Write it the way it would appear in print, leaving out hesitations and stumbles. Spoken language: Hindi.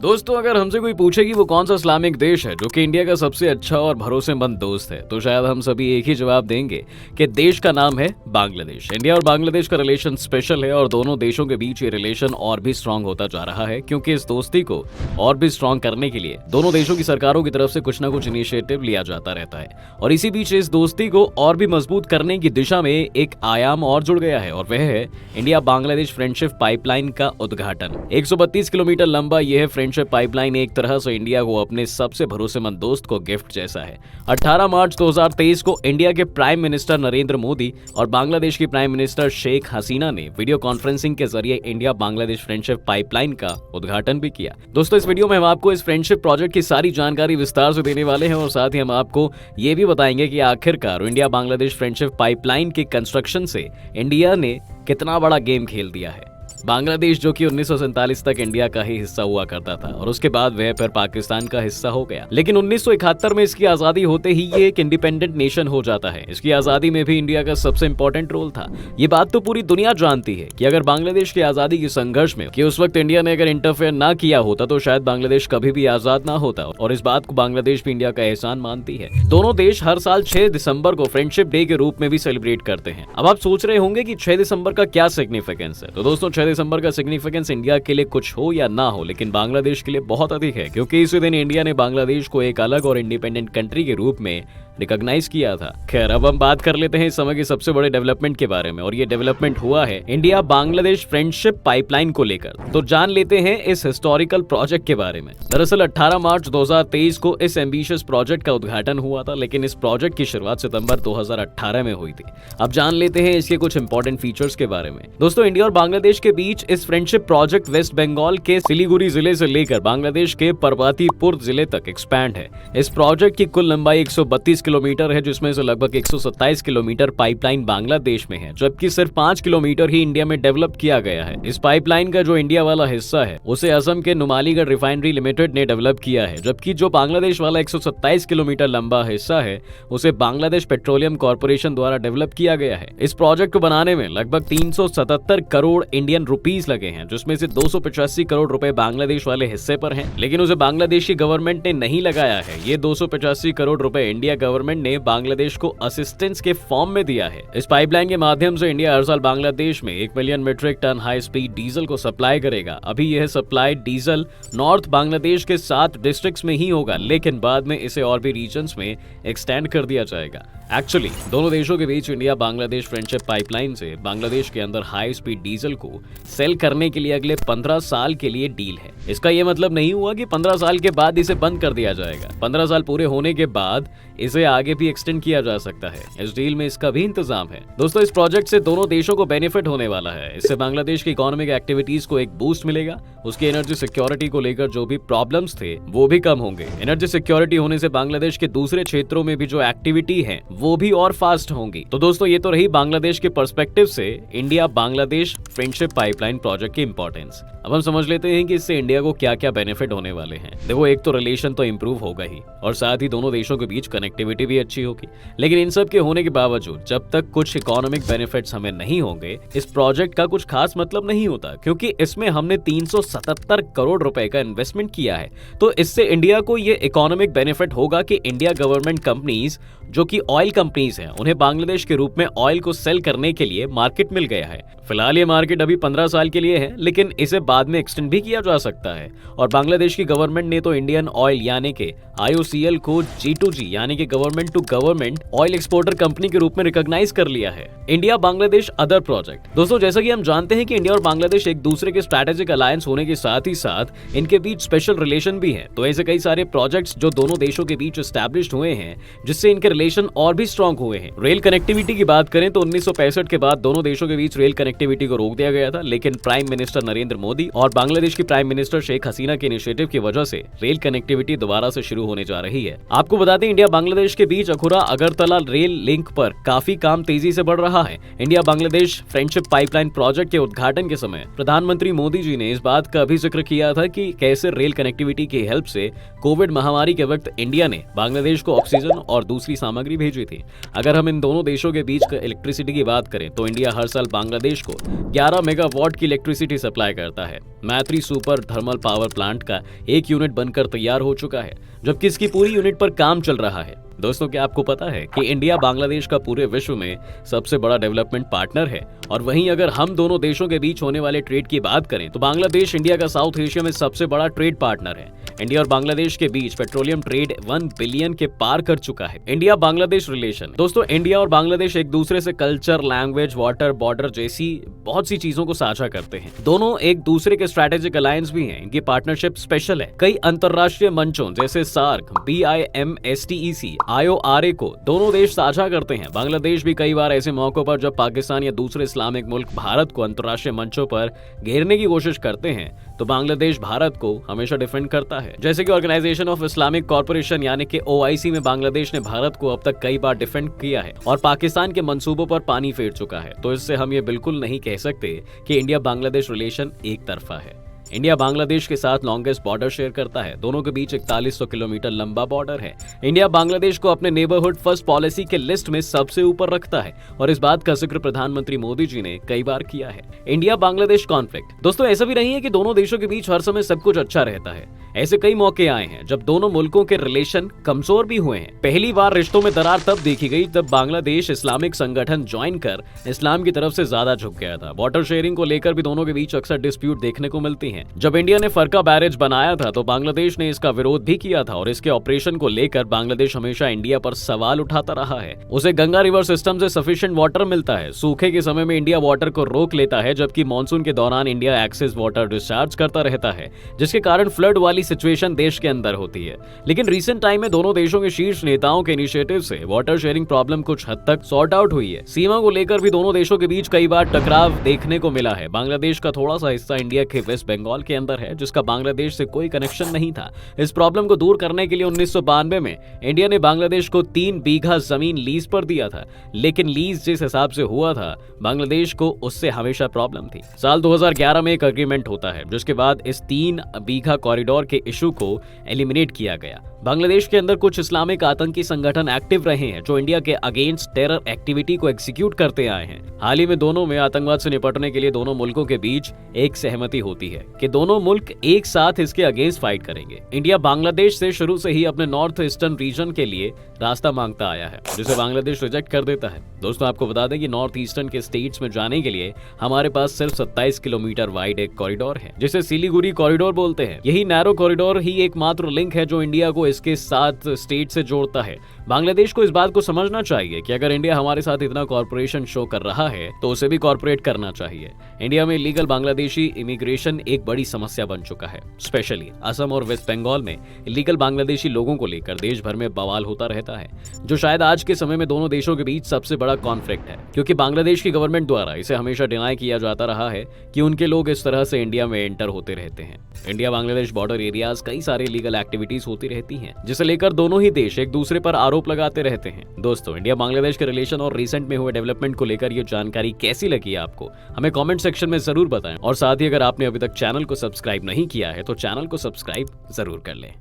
दोस्तों, अगर हमसे कोई पूछे कि वो कौन सा इस्लामिक देश है जो कि इंडिया का सबसे अच्छा और भरोसेमंद दोस्त है, तो शायद हम सभी एक ही जवाब देंगे कि देश का नाम है बांग्लादेश। इंडिया और बांग्लादेश का रिलेशन स्पेशल है और दोनों देशों के बीच ये रिलेशन और भी स्ट्रांग होता जा रहा है, क्योंकि इस दोस्ती को और भी स्ट्रांग करने के लिए दोनों देशों की सरकारों की तरफ से कुछ ना कुछ इनिशिएटिव लिया जाता रहता है। और इसी बीच इस दोस्ती को और भी मजबूत करने की दिशा में एक आयाम और जुड़ गया है, और वह है इंडिया बांग्लादेश फ्रेंडशिप पाइपलाइन का उद्घाटन। 132 किलोमीटर लंबा यह है फ्रेंडशिप पाइपलाइन एक तरह से इंडिया को अपने सबसे भरोसेमंद दोस्त को गिफ्ट जैसा है। 18 मार्च 2023 को इंडिया के प्राइम मिनिस्टर नरेंद्र मोदी और बांग्लादेश की प्राइम मिनिस्टर शेख हसीना ने वीडियो कॉन्फ्रेंसिंग के जरिए इंडिया बांग्लादेश फ्रेंडशिप पाइपलाइन का उद्घाटन भी किया। दोस्तों, इस वीडियो में हम आपको इस फ्रेंडशिप प्रोजेक्ट की सारी जानकारी विस्तार से देने वाले हैं और साथ ही हम आपको ये भी बताएंगे कि आखिरकार इंडिया बांग्लादेश फ्रेंडशिप पाइपलाइन के कंस्ट्रक्शन से इंडिया ने कितना बड़ा गेम खेल दिया है। बांग्लादेश जो कि 1947 तक इंडिया का ही हिस्सा हुआ करता था और उसके बाद वह फिर पाकिस्तान का हिस्सा हो गया, लेकिन 1971 में इसकी आजादी होते ही ये एक इंडिपेंडेंट नेशन हो जाता है। इसकी आजादी में भी इंडिया का सबसे इंपॉर्टेंट रोल था। ये बात तो पूरी दुनिया जानती है कि अगर बांग्लादेश की आजादी के संघर्ष में कि उस वक्त इंडिया ने अगर इंटरफेयर ना किया होता तो शायद बांग्लादेश कभी भी आजाद ना होता, और इस बात को बांग्लादेश भी इंडिया का एहसान मानती है। दोनों देश हर साल 6 दिसंबर को फ्रेंडशिप डे के रूप में भी सेलिब्रेट करते हैं। अब आप सोच रहे होंगे कि 6 दिसंबर का क्या सिग्निफिकेंस है, तो दोस्तों 6 दिसंबर का सिग्निफिकेंस इंडिया के लिए कुछ हो या ना हो, लेकिन बांग्लादेश के लिए बहुत अधिक है, क्योंकि इसी दिन इंडिया ने बांग्लादेश को एक अलग और इंडिपेंडेंट कंट्री के रूप में रिकॉग्नाइज किया था। खैर, अब हम बात कर लेते हैं इस समय के सबसे बड़े डेवलपमेंट के बारे में, और ये डेवलपमेंट हुआ है इंडिया बांग्लादेश फ्रेंडशिप पाइपलाइन को लेकर। तो जान लेते हैं इस हिस्टोरिकल प्रोजेक्ट के बारे में। दरअसल 18 मार्च 2023 को इस एम्बिशियस प्रोजेक्ट का उद्घाटन हुआ था, लेकिन इस प्रोजेक्ट की शुरुआत सितंबर 2018 में हुई थी। अब जान लेते हैं इसके कुछ इंपॉर्टेंट फीचर्स के बारे में। दोस्तों, इंडिया और बांग्लादेश के बीच इस फ्रेंडशिप प्रोजेक्ट वेस्ट बंगाल के सिलीगुड़ी जिले से लेकर बांग्लादेश के पर्वतीपुर जिले तक एक्सपैंड है। इस प्रोजेक्ट की कुल लंबाई 132 किलोमीटर है, जिसमें से लगभग 127 किलोमीटर पाइपलाइन बांग्लादेश में है, जबकि सिर्फ 5 किलोमीटर ही इंडिया में डेवलप किया गया है। इस पाइपलाइन का जो इंडिया वाला हिस्सा है उसे असम के नुमालीगढ़ रिफाइनरी लिमिटेड ने डेवलप किया है, जबकि जो बांग्लादेश वाला 127 किलोमीटर लंबा हिस्सा है उसे बांग्लादेश पेट्रोलियम कॉर्पोरेशन द्वारा डेवलप किया गया है। इस प्रोजेक्ट को बनाने में लगभग 377 करोड़ इंडियन रुपीस लगे हैं, जिसमें से 285 करोड़ रुपए बांग्लादेश वाले हिस्से पर हैं, लेकिन उसे बांग्लादेशी गवर्नमेंट ने नहीं लगाया है। ये 285 करोड़ रुपए इंडिया गवर्नमेंट ने बांग्लादेश को असिस्टेंस के फॉर्म में दिया है। इस पाइपलाइन के माध्यम से इंडिया हर साल बांग्लादेश में 1 million metric ton high speed diesel को सप्लाई करेगा। अभी यह सप्लाई डीजल नॉर्थ बांग्लादेश के 7 डिस्ट्रिक्ट्स में ही होगा, लेकिन बाद में इसे और भी रीजन्स में एक्सटेंड कर दिया जाएगा। एक्चुअली दोनों देशों के बीच इंडिया बांग्लादेश फ्रेंडशिप पाइपलाइन से बांग्लादेश के अंदर हाई स्पीड डीजल को सेल करने के लिए अगले 15 साल के लिए डील है। इसका यह मतलब नहीं हुआ कि 15 साल के बाद इसे बंद कर दिया जाएगा। 15 साल पूरे होने के बाद इसे आगे भी एक्सटेंड किया जा सकता है। इस डील में इसका भी इंतजाम है। दोस्तों, इस प्रोजेक्ट से दोनों देशों को बेनिफिट होने वाला है। इससे बांग्लादेश की इकोनॉमिक एक्टिविटीज को एक बूस्ट मिलेगा। उसकी एनर्जी सिक्योरिटी को लेकर जो भी प्रॉब्लम्स थे वो भी कम होंगे। एनर्जी सिक्योरिटी होने से बांग्लादेश के दूसरे क्षेत्रों में भी जो एक्टिविटी है वो भी और फास्ट होंगी। तो दोस्तों, ये तो रही बांग्लादेश के पर्सपेक्टिव से India Bangladesh friendship pipeline project की इंपॉर्टेंस। अब हम समझ लेते हैं कि इससे इंडिया को क्या क्या बेनिफिट होने वाले हैं। देखो, एक तो रिलेशन तो इंप्रूव होगा ही, और साथ ही दोनों देशों के बीच कनेक्टिविटी भी अच्छी होगी। लेकिन इन सब के होने के बावजूद जब तक कुछ इकोनॉमिक बेनिफिट्स हमें नहीं होंगे, इस प्रोजेक्ट का कुछ खास मतलब नहीं होता, क्योंकि इसमें हमने 377 करोड़ रुपए का इन्वेस्टमेंट किया है। तो इससे इंडिया को ये इकोनॉमिक बेनिफिट होगा कि इंडिया गवर्नमेंट कंपनीज जो कि ऑयल कंपनीज हैं, उन्हें बांग्लादेश के रूप में ऑयल को सेल करने के लिए मार्केट मिल गया है। फिलहाल ये मार्केट अभी 15 साल के लिए है, लेकिन इसे बाद में एक्सटेंड भी किया जा सकता है। और बांग्लादेश की गवर्नमेंट ने तो इंडियन ऑयल यानी कि IOCL को G2G यानी कि government to government oil exporter company के रूप में रिकॉग्नाइज कर लिया है। India Bangladesh other project. दोस्तों, जैसा कि हम जानते हैं कि इंडिया और बांग्लादेश एक दूसरे के स्ट्रैटेजिक अलायंस होने के साथ ही साथ इनके बीच स्पेशल रिलेशन भी है। तो ऐसे कई सारे प्रोजेक्ट्स जो दोनों देशों के बीच एस्टैब्लिश्ड हुए हैं, जिससे इनके रिलेशन और भी स्ट्रॉन्ग हुए हैं। रेल कनेक्टिविटी की बात करें तो 1965 के बाद दोनों देशों के बीच रेल कनेक्टिविटी को रोक दिया गया था, लेकिन प्राइम मिनिस्टर नरेंद्र मोदी और बांग्लादेश की प्राइम मिनिस्टर शेख हसीना के इनिशिएटिव की वजह से रेल कनेक्टिविटी दोबारा से शुरू होने जा रही है। आपको बता दें, इंडिया बांग्लादेश के बीच अखुरा अगरतला रेल लिंक पर काफी काम तेजी से बढ़ रहा है। India Bangladesh friendship pipeline project के उद्घाटन के समय प्रधानमंत्री मोदी जी ने इस बात का भी जिक्र किया था कि कैसे रेल कनेक्टिविटी की हेल्प से कोविड महामारी के वक्त इंडिया ने बांग्लादेश को ऑक्सीजन और दूसरी सामग्री भेजी टेक्नोलॉजी थी। अगर हम इन दोनों देशों के बीच इलेक्ट्रिसिटी की बात करें तो इंडिया हर साल बांग्लादेश को 11 मेगावाट की इलेक्ट्रिसिटी सप्लाई करता है। मैत्री सुपर थर्मल पावर प्लांट का एक यूनिट बनकर तैयार हो चुका है, जबकि इसकी पूरी यूनिट पर काम चल रहा है। दोस्तों, क्या आपको पता है कि इंडिया बांग्लादेश का पूरे विश्व में सबसे बड़ा डेवलपमेंट पार्टनर है? और वहीं अगर हम दोनों देशों के बीच होने वाले ट्रेड की बात करें तो बांग्लादेश इंडिया का साउथ एशिया में सबसे बड़ा ट्रेड पार्टनर है। इंडिया और बांग्लादेश के बीच पेट्रोलियम ट्रेड 1 बिलियन के पार कर चुका है। India Bangladesh relation. दोस्तों, इंडिया और बांग्लादेश एक दूसरे से कल्चर, लैंग्वेज, वाटर, बॉर्डर जैसी बहुत सी चीजों को साझा करते हैं। दोनों एक दूसरे के स्ट्रैटेजिक अलायंस भी हैं। इनकी पार्टनरशिप स्पेशल है। कई अंतरराष्ट्रीय मंचों जैसे सार्क, BIMSTEC, IORA को दोनों देश साझा करते हैं। बांग्लादेश भी कई बार ऐसे मौकों पर जब पाकिस्तान या दूसरे इस्लामिक मुल्क भारत को अंतरराष्ट्रीय मंचों पर घेरने की कोशिश करते हैं तो बांग्लादेश भारत को हमेशा डिफेंड करता है। जैसे कि ऑर्गेनाइजेशन ऑफ इस्लामिक कॉर्पोरेशन यानी कि OIC में बांग्लादेश ने भारत को अब तक कई बार डिफेंड किया है और पाकिस्तान के मंसूबों पर पानी फेर चुका है। तो इससे हम ये बिल्कुल नहीं कह सकते कि इंडिया बांग्लादेश रिलेशन एक तरफा है। इंडिया बांग्लादेश के साथ लॉन्गेस्ट बॉर्डर शेयर करता है। दोनों के बीच 4100 किलोमीटर लंबा बॉर्डर है। इंडिया बांग्लादेश को अपने नेबरहुड फर्स्ट पॉलिसी के लिस्ट में सबसे ऊपर रखता है और इस बात का जिक्र प्रधानमंत्री मोदी जी ने कई बार किया है। India Bangladesh conflict. दोस्तों, ऐसा भी नहीं है कि दोनों देशों के बीच हर समय सब कुछ अच्छा रहता है। ऐसे कई मौके आए हैं जब दोनों मुल्कों के रिलेशन कमजोर भी हुए हैं। पहली बार रिश्तों में दरार तब देखी गई जब बांग्लादेश इस्लामिक संगठन ज्वाइन कर इस्लाम की तरफ से ज्यादा झुक गया था। वाटर शेयरिंग को लेकर भी दोनों के बीच अक्सर डिस्प्यूट देखने को मिलती हैं। जब इंडिया ने फरका बैरेज बनाया था तो बांग्लादेश ने इसका विरोध भी किया था और इसके ऑपरेशन को लेकर बांग्लादेश हमेशा इंडिया पर सवाल उठाता रहा है। उसे गंगा रिवर सिस्टम से सफिशिएंट वाटर मिलता है। सूखे के समय में इंडिया वाटर को रोक लेता है, जबकि मानसून के दौरान इंडिया एक्सेस वाटर डिस्चार्ज करता रहता है, जिसके कारण फ्लड वाली सिचुएशन देश के अंदर होती है। लेकिन रीसेंट टाइम में दोनों देशों के शीर्ष नेताओं के इनिशिएटिव से वाटर शेयरिंग प्रॉब्लम कुछ हद तक सॉर्ट आउट हुई है। सीमा को लेकर भी दोनों देशों के बीच कई बार टकराव देखने को मिला है। बांग्लादेश का थोड़ा सा हिस्सा इंडिया के वेस्ट बंगाल के अंदर है, जिसका बांग्लादेश से कोई कनेक्शन नहीं था। इस प्रॉब्लम को दूर करने के लिए 1992 में इंडिया ने बांग्लादेश को 3 बीघा जमीन लीज पर दिया था, लेकिन लीज जिस हिसाब से हुआ था बांग्लादेश को उससे हमेशा प्रॉब्लम थी। साल 2011 में एक एग्रीमेंट होता है, जिसके बाद इस 3 बीघा कॉरिडोर के इशू को एलिमिनेट किया गया। बांग्लादेश के अंदर कुछ इस्लामिक आतंकी संगठन एक्टिव रहे हैं जो इंडिया के अगेंस्ट टेरर एक्टिविटी को एग्जीक्यूट करते आए हैं। हाल ही में दोनों में आतंकवाद से निपटने के लिए दोनों मुल्कों के बीच एक सहमति होती है कि दोनों मुल्क एक साथ इसके अगेंस्ट फाइट करेंगे। इंडिया बांग्लादेश से शुरू से ही अपने नॉर्थ ईस्टर्न रीजन के लिए रास्ता मांगता आया है, जिसे बांग्लादेश रिजेक्ट कर देता है। दोस्तों, आपको बता दें कि नॉर्थ ईस्टर्न के स्टेट्स में जाने के लिए हमारे पास सिर्फ 27 किलोमीटर वाइड एक कॉरिडोर है, जिसे सिलीगुड़ी कॉरिडोर बोलते हैं। यही नैरो कॉरिडोर ही एकमात्र लिंक है जो इंडिया को इसके 7 स्टेट से जोड़ता है। बांग्लादेश को इस बात को समझना चाहिए कि अगर इंडिया हमारे साथ इतना कॉर्पोरेशन शो कर रहा है तो उसे भी कॉर्पोरेट करना चाहिए। इंडिया में इलीगल बांग्लादेशी इमिग्रेशन एक बड़ी समस्या बन चुका है। स्पेशली असम और वेस्ट बंगाल में इलीगल बांग्लादेशी लोगों को लेकर देश भर में बवाल होता रहता है, जो शायद आज के समय में दोनों देशों के बीच सबसे बड़ा कॉन्फ्लिक्ट है, क्योंकि बांग्लादेश की गवर्नमेंट द्वारा इसे हमेशा डिनाई किया जाता रहा है कि उनके लोग इस तरह से इंडिया में एंटर होते रहते हैं। इंडिया बांग्लादेश बॉर्डर एरियाज कई सारे इलीगल एक्टिविटीज होती रहती हैं, जिसे लेकर दोनों ही देश एक दूसरे पर आरोप लगाते रहते हैं। दोस्तों, इंडिया बांग्लादेश के रिलेशन और रिसेंट में हुए डेवलपमेंट को लेकर ये जानकारी कैसी लगी आपको, हमें कमेंट सेक्शन में जरूर बताएं। और साथ ही अगर आपने अभी तक चैनल को सब्सक्राइब नहीं किया है तो चैनल को सब्सक्राइब जरूर कर लें।